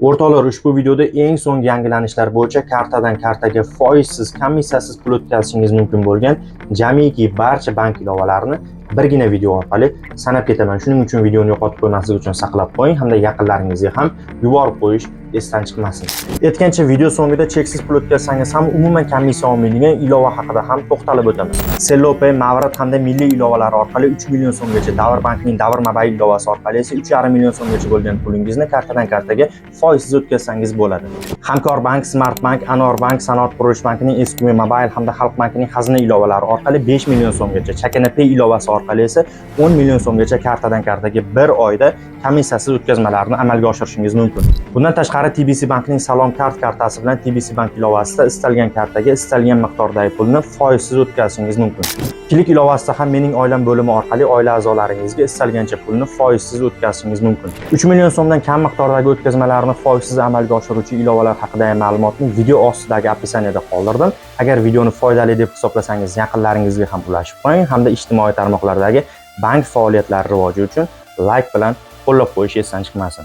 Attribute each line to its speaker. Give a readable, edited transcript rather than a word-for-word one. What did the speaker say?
Speaker 1: O'rtoqlar, ushbu videoda eng so'nggi yangilanishlar bo'yicha kartadan kartaga foizsiz, komissiyasiz pul o'tkazishingiz mumkin bo'lgan jamiki barcha bank ilovalarini birgina video orqali sanab ketaman. Shuning uchun videoni yo'qotib qo'ymaslik uchun saqlab qo'ying hamda yaqinlaringizga ham yuborib qo'yish esdan chiqmasin. Aytgancha, video so'ngida cheksiz pul o'tkazsangiz ham umuman komissiya olmaydigan ilova haqida ham to'xtalib o'taman. Sellopay, Mavrat hamda milliy ilovalar orqali 3 million so'mgacha, Davr bankning Davr Mobile ilovasi orqali esa 3,5 million so'mgacha bo'lgan pulingizni kartadan kartaga foizsiz o'tkazsangiz bo'ladi. Hamkorbank, Smartbank, Anorbank, Sanoat qurilish bankining Eskume Mobile hamda Xalq bankining xazina ilovalari orqali 5 million so'mgacha, Chakana Pay ilovasi orqali esa 10 million so'mgacha kartadan kartaga bir oyda komissiyasiz o'tkazmalarni amalga oshirishingiz mumkin. Bundan tashqari TBC bankning Salom kart kartasi bilan TBC bank ilovasida istalgan kartaga istalgan miqdordagi pulni foizsiz o'tkazishingiz mumkin. Ikilik ilovasida ham Mening oilam bo'limi orqali oila a'zolaringizga istalgancha pulni foizsiz o'tkazishingiz mumkin. 3 million so'mdan kam miqdordagi o'tkazmalarni foizsiz amalga oshiruvchi ilovalar haqidagi ma'lumotni video ostidagi opisiyaniyada qoldirdim. Agar videoni foydali deb hisoblasangiz, yaqinlaringizga ham ulashib qo'ying hamda ijtimoiy tarmoqlardagi bank faoliyatlari rivoji uchun like bilan qo'llab qo'yish esdan chiqmasin.